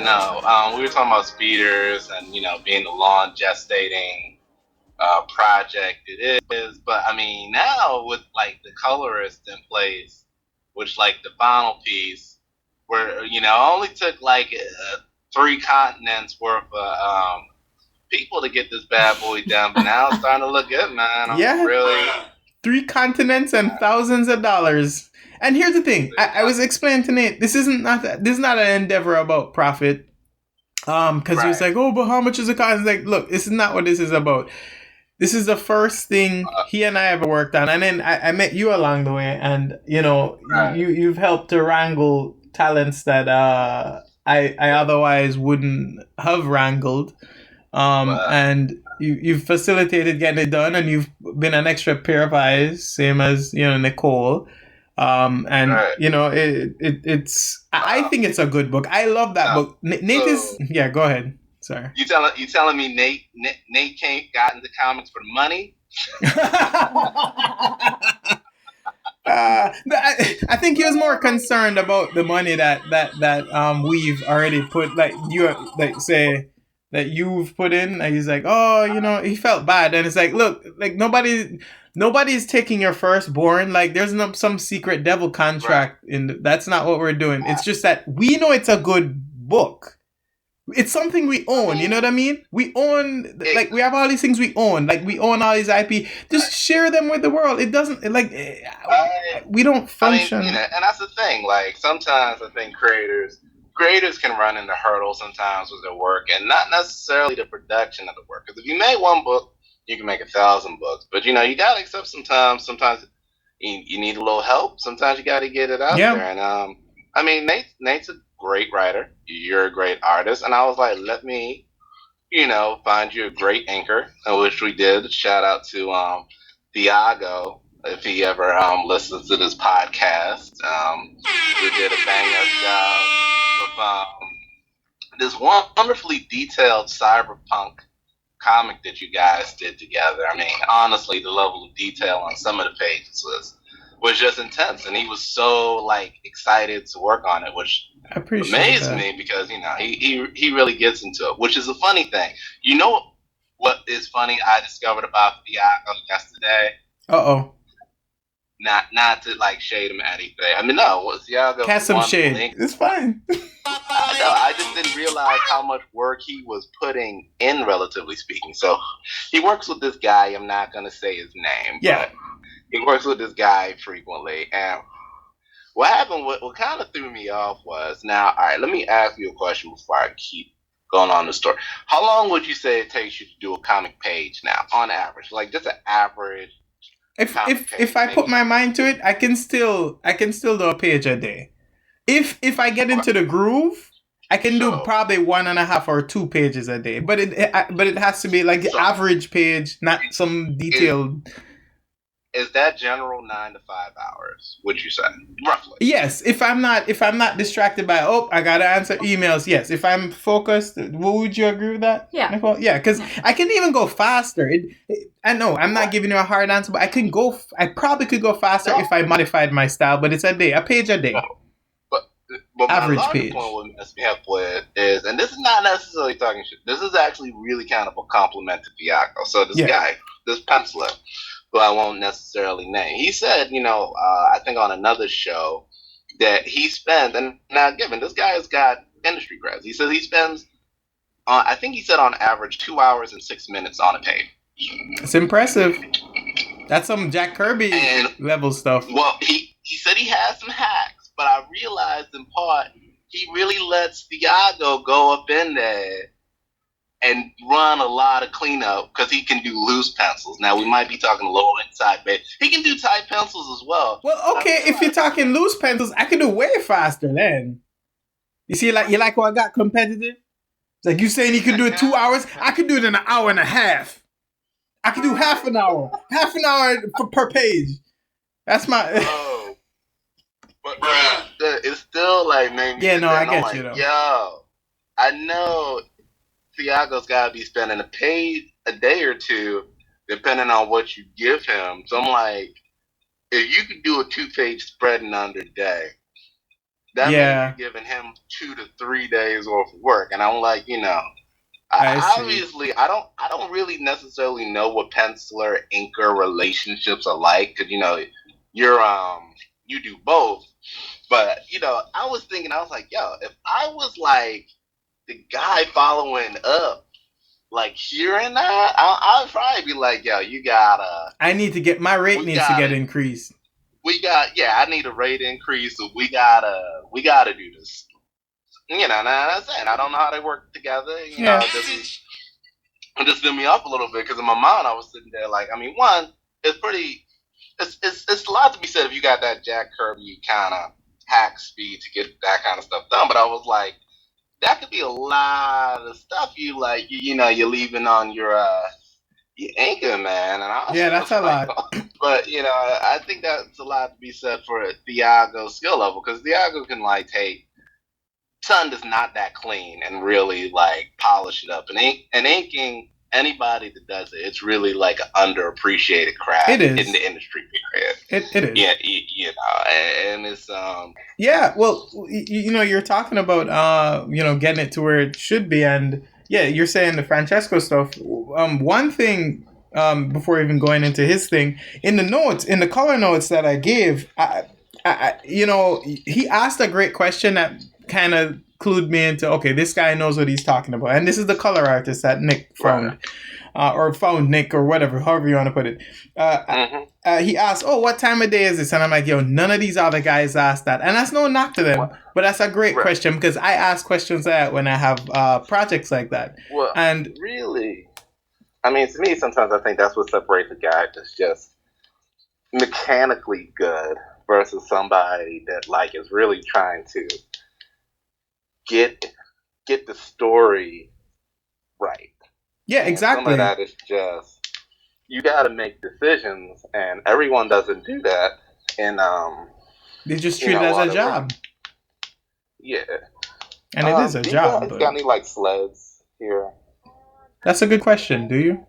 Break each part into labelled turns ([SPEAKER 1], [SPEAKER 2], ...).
[SPEAKER 1] No, we were talking about speeders and being the long gestating project it is, but I mean now with like the colorist in place, which like the final piece, where only took like 3 continents worth of people to get this bad boy done, but now it's starting to look good, man. I'm really
[SPEAKER 2] 3 continents and thousands of dollars. And here's the thing: I was explaining to Nate, this is not an endeavor about profit. Because he was like, oh, but how much is it cost? It's like, look, this is not what this is about. This is the first thing he and I ever worked on, and then I met you along the way, and you've helped to wrangle talents that I otherwise wouldn't have wrangled, and you've facilitated getting it done, and you've been an extra pair of eyes, same as Nicole. It's I think it's a good book. I love that book. Nate is go ahead. Sorry.
[SPEAKER 1] You telling me Nate can't got into comics for money?
[SPEAKER 2] I think he was more concerned about the money that we've already put, like that you've put in. And he's like, oh, he felt bad, and it's like, look, like nobody's taking your firstborn. Like, there's some secret devil contract that's not what we're doing. It's just that we know it's a good book. It's something we own, you know what I mean? We own, like, we have all these things we own. Like, we own all these IP. Just share them with the world. It doesn't, like, we don't function.
[SPEAKER 1] And that's the thing. Like, sometimes I think creators can run into hurdles sometimes with their work, and not necessarily the production of the work. Because if you make one book, you can make 1,000 books. But, you got to accept sometimes you need a little help. Sometimes you got to get it out there. And, I mean, Nate's a great writer. You're a great artist. And I was like, let me, find you a great anchor, which we did. Shout out to Thiago, if he ever listens to this podcast. We did a bang-up job with this wonderfully detailed cyberpunk comic that you guys did together. I mean, honestly, the level of detail on some of the pages was just intense, and he was so excited to work on it, which amazed me because he really gets into it, which is a funny thing. You know what is funny? I discovered about Thiago yesterday. Not to shade him at anything. I mean, no, Thiago
[SPEAKER 2] cast some shade. It's fine.
[SPEAKER 1] I just didn't realize how much work he was putting in, relatively speaking. So he works with this guy. I'm not gonna say his name.
[SPEAKER 2] Yeah.
[SPEAKER 1] He works with this guy frequently, and what happened, what kind of threw me off was, now, all right, let me ask you a question before I keep going on the story. How long would you say it takes you to do a comic page now, on average? Like, just an average.
[SPEAKER 2] If I put my mind to it, I can still do a page a day. If I get into the groove, I can do probably 1.5 or 2 pages a day. But it has to be like the average page, not some detailed.
[SPEAKER 1] Is that general 9 to 5 hours? Would you say roughly?
[SPEAKER 2] Yes. If I'm not distracted by I gotta answer emails. Yes. If I'm focused, would you agree with that?
[SPEAKER 3] Yeah.
[SPEAKER 2] Nicole? Yeah. Because I can even go faster. I know I'm not giving you a hard answer, but I probably could go faster if I modified my style. But it's a page a day.
[SPEAKER 1] But
[SPEAKER 2] average
[SPEAKER 1] my
[SPEAKER 2] page.
[SPEAKER 1] point with mess me up with is, and this is not necessarily talking shit. This is actually really kind of a compliment to Thiago. So this guy, this penciler, who I won't necessarily name, he said, I think on another show that he spends, and now given this guy has got industry creds, he says he spends, I think he said on average 2 hours and 6 minutes on a page.
[SPEAKER 2] It's impressive. That's some Jack Kirby level stuff.
[SPEAKER 1] Well, he said he has some hacks, but I realized in part he really lets Thiago go up in there and run a lot of cleanup because he can do loose pencils. Now, we might be talking low inside, but he can do tight pencils as well.
[SPEAKER 2] Well, okay, if you're talking loose pencils, I can do way faster then. You see, you like how I got competitive? Like you saying you could do it 2 hours? I could do it in an hour and a half. I could do half an hour per page. That's my.
[SPEAKER 1] Oh, but it's still like made me.
[SPEAKER 2] Yeah, no, I get
[SPEAKER 1] like,
[SPEAKER 2] you though.
[SPEAKER 1] Yo, I know Thiago's got to be spending a day or two, depending on what you give him. So I'm like, if you could do a 2-page spread in under a day, that means you're giving him 2 to 3 days worth of work. And I'm like, obviously, I don't really necessarily know what penciler inker relationships are like, because you do both. But I was thinking, I was like, yo, if I was like the guy following up, like hearing that, I'd probably be like, yo, you gotta.
[SPEAKER 2] I need to get my rate needs to get increased.
[SPEAKER 1] I need a rate increase. So we gotta do this. Now that's it. I don't know how they work together. It just threw me off a little bit because in my mind I was sitting there like, I mean, one, it's a lot to be said if you got that Jack Kirby kind of hack speed to get that kind of stuff done. But I was like, that could be a lot of stuff you like. You're leaving on your anchor, man. And
[SPEAKER 2] that's a lot.
[SPEAKER 1] But I think that's a lot to be said for Thiago's skill level, because Thiago can like take. Sun is not that clean and really like polish it up. And inking, anybody that does it, it's really like an underappreciated craft in the industry period.
[SPEAKER 2] It is.
[SPEAKER 1] Yeah, and it's
[SPEAKER 2] Yeah, well, you're talking about getting it to where it should be, and yeah, you're saying the Francesco stuff. One thing, before even going into his thing, in the color notes that I gave, he asked a great question that kind of clued me into, okay, this guy knows what he's talking about. And this is the color artist that Nick found. Or found Nick, or whatever, however you want to put it. He asked, oh, what time of day is this? And I'm like, yo, none of these other guys asked that. And that's no knock to them. But that's a great question, because I ask questions like that when I have projects like that.
[SPEAKER 1] Well, and really, I mean, to me, sometimes I think that's what separates a guy that's just mechanically good versus somebody that like is really trying to get the story right.
[SPEAKER 2] Yeah, exactly.
[SPEAKER 1] Some of that is just, you got to make decisions, and everyone doesn't do that. And
[SPEAKER 2] they just treat it as a job.
[SPEAKER 1] Yeah,
[SPEAKER 2] and it is a job.
[SPEAKER 1] You got any like sleds here?
[SPEAKER 2] That's a good question. Do you?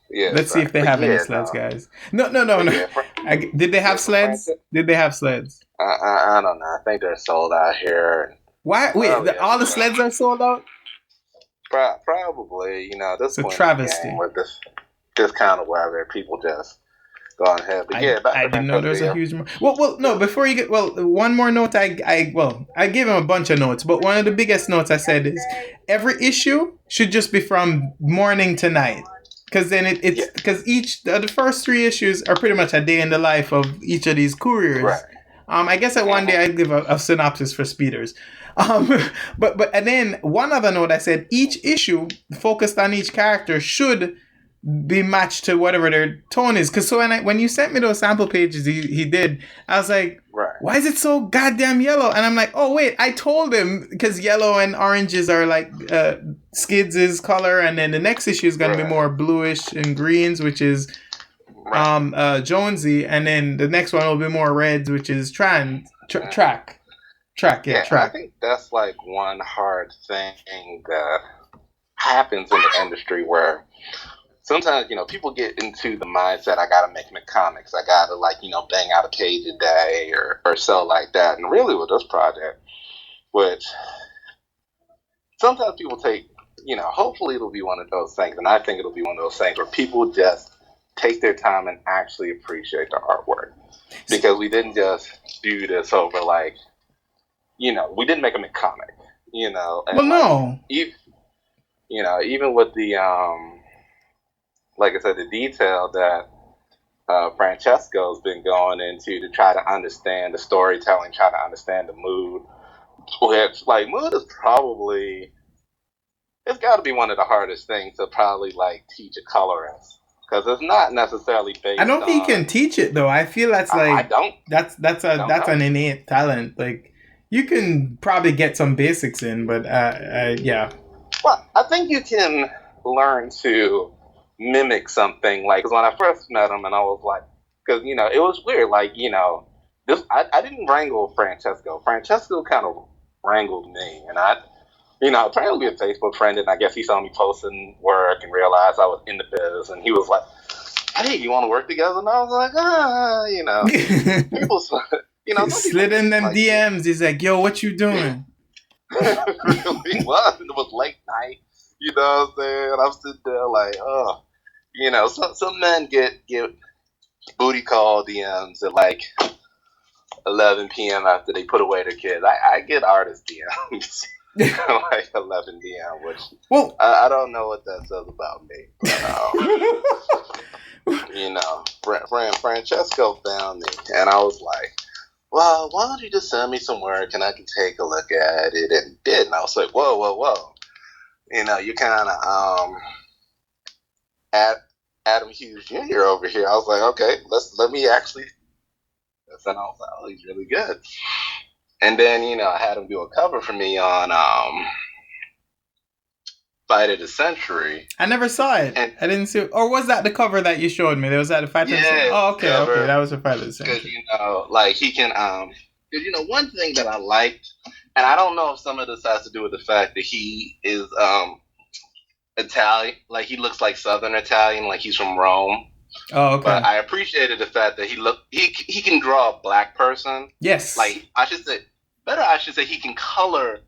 [SPEAKER 1] Yeah.
[SPEAKER 2] Let's see if they have any sleds, guys. No. Yeah, did they have sleds? Did they have sleds?
[SPEAKER 1] I don't know. I think they're sold out here.
[SPEAKER 2] Why? Wait, all the sleds are sold out?
[SPEAKER 1] Probably. This
[SPEAKER 2] is a travesty
[SPEAKER 1] with this kind of weather. People just go on ahead. But
[SPEAKER 2] I didn't know there was a huge. Well, no. Before you get one more note. I gave him a bunch of notes, but one of the biggest notes I said is every issue should just be from morning to night. Because then it's because the first 3 issues are pretty much a day in the life of each of these couriers.
[SPEAKER 1] Right.
[SPEAKER 2] I guess that one day I'd give a synopsis for speeders. But and then one other note I said each issue focused on each character should be matched to whatever their tone is. Because when you sent me those sample pages he did, I was like, why is it so goddamn yellow? And I'm like, oh wait, I told him, because yellow and oranges are like Skids' color, and then the next issue is going to be more bluish and greens, which is Jonesy, and then the next one will be more reds, which is Track.
[SPEAKER 1] I think that's like one hard thing that happens in the industry, where sometimes, people get into the mindset, I gotta make comics, I gotta bang out a page a day or so like that. And really with this project, which sometimes people take, hopefully it'll be one of those things, and I think it'll be one of those things where people just take their time and actually appreciate the artwork. Because we didn't just do this over we didn't make a comic, and
[SPEAKER 2] no.
[SPEAKER 1] Even with the like I said, the detail that Francesco's been going into to try to understand the storytelling, try to understand the mood. Which, mood is probably, it's got to be one of the hardest things to probably teach a colorist, because it's not necessarily based.
[SPEAKER 2] I don't think you can teach it though. I feel that's
[SPEAKER 1] I don't.
[SPEAKER 2] That's an innate talent. You can probably get some basics in, but yeah.
[SPEAKER 1] Well, I think you can learn to mimic something. Like, 'cause when I first met him, and I was like, because it was weird. Like, this I didn't wrangle Francesco. Francesco kind of wrangled me, and apparently a Facebook friend, and I guess he saw me posting work and realized I was in the biz, and he was like, "Hey, you want to work together?" And I was like, people, some
[SPEAKER 2] Slid in them
[SPEAKER 1] like,
[SPEAKER 2] DMs. He's like, "Yo, what you doing?"
[SPEAKER 1] really was. It was late night. You know what I'm saying? I'm sitting there like, oh, some men get booty call DMs at like 11 p.m. after they put away their kids. I get artist DMs. Like 11 DM, which I don't know what that says about me. But, Francesco found me, and I was like, well, why don't you just send me some work and I can take a look at it, and did. And I was like, whoa. You kind of Adam Hughes Jr. over here. I was like, okay, let me actually. And I was like, oh, he's really good. And then I had him do a cover for me on Fight of the Century.
[SPEAKER 2] I never saw it. And I didn't see it. Or was that the cover that you showed me? There was that the Fight of the Century? Oh, okay. That was a Fight of the Century.
[SPEAKER 1] Because, like, he can, because, one thing that I liked, and I don't know if some of this has to do with the fact that he is Italian, like, he looks like Southern Italian, like he's from Rome.
[SPEAKER 2] Oh, okay.
[SPEAKER 1] But I appreciated the fact that he can draw a black person.
[SPEAKER 2] Yes.
[SPEAKER 1] Like, I should say he can color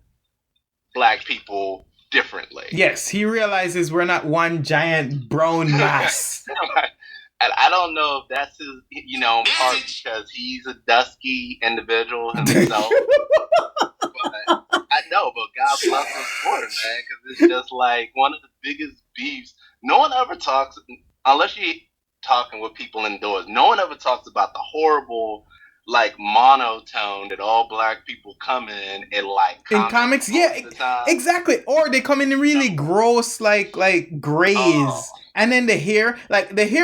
[SPEAKER 1] black people differently.
[SPEAKER 2] Yes, he realizes we're not one giant brown mass.
[SPEAKER 1] And I don't know if that's his, in part because he's a dusky individual himself. But I know, but God bless him for it, man, because it's just like one of the biggest beefs. No one ever talks, unless you're talking with people indoors, no one ever talks about the horrible, like, monotone that all black people come in like
[SPEAKER 2] comics. Yeah, exactly. Or they come in really gross, like grays, and then the hair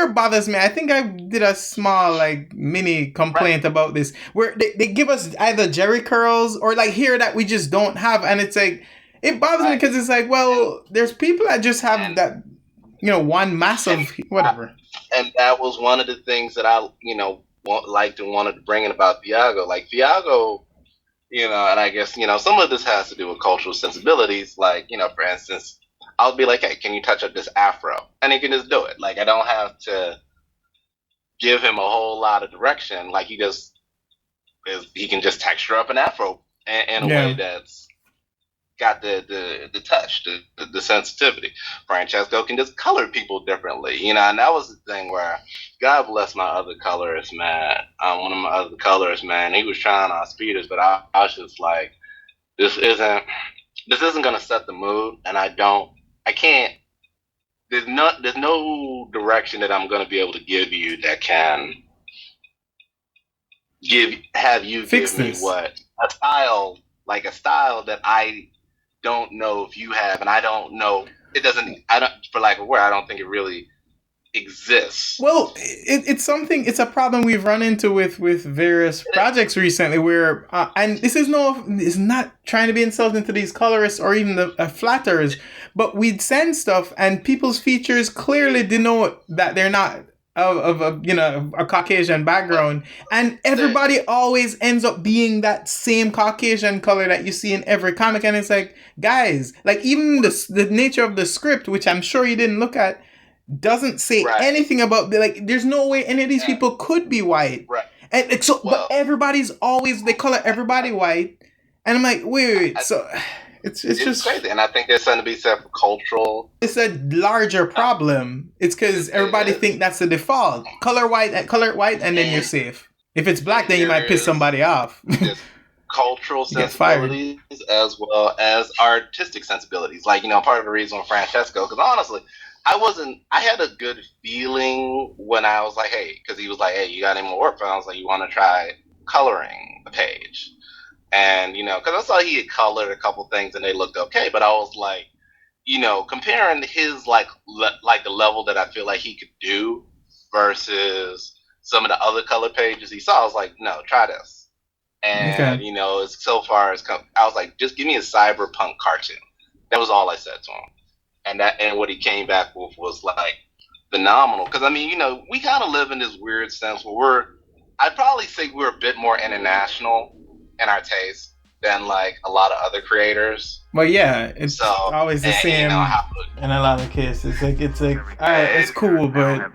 [SPEAKER 2] bothers me. I think I did a small, like, mini complaint about this, where they give us either jerry curls or like hair that we just don't have, and it's like, it bothers me because it's like, well, there's people that just have that, one massive whatever.
[SPEAKER 1] And that was one of the things that I wanted to bring in about Thiago. Like, Thiago, and I guess, some of this has to do with cultural sensibilities. Like, for instance, I'll be like, hey, can you touch up this afro? And he can just do it. Like, I don't have to give him a whole lot of direction. Like, he can just texture up an afro in a way that's got the touch, the sensitivity. Francesco can just color people differently, and that was the thing where, God bless my other colorist, man. One of my other colorists, man, he was trying to speed us, but I was just like, this isn't gonna set the mood, and I can't. There's no direction that I'm gonna be able to give you that can have you give me what a style that I don't know if you have, and I don't know. For lack of a word, I don't think it really exists.
[SPEAKER 2] Well, it's a problem we've run into with various projects recently, where and this is not trying to be insulting to these colorists or even the flatterers, but we'd send stuff and people's features clearly denote that they're not of a Caucasian background, and everybody always ends up being that same Caucasian color that you see in every comic, and it's like, guys, like, even the nature of the script, which I'm sure you didn't look at, doesn't say anything about, like, there's no way any of these people could be white, and but everybody's always, they color everybody white, and I'm like, wait, so it's just
[SPEAKER 1] crazy. And I think there's something to be said for cultural.
[SPEAKER 2] It's a larger problem. It's because everybody think that's the default. Color white, and then you're safe. If it's black, then you might piss somebody off.
[SPEAKER 1] Cultural sensibilities as well as artistic sensibilities. Like, part of the reason with Francesco, because honestly, I had a good feeling when I was like, hey, because he was like, hey, you got any more work? And I was like, you want to try coloring the page? And, because I saw he had colored a couple things and they looked okay, but I was like, comparing his, like the level that I feel like he could do versus some of the other color pages he saw, I was like, no, try this. And so far as I was like, just give me a cyberpunk cartoon. That was all I said to him, and what he came back with was like phenomenal. Because we kind of live in this weird sense where I'd probably say we're a bit more international in our taste than like a lot of other creators.
[SPEAKER 2] Well, yeah, it's always the same in a lot of cases. It's like, all right, it's cool, but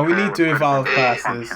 [SPEAKER 2] we need to evolve past this.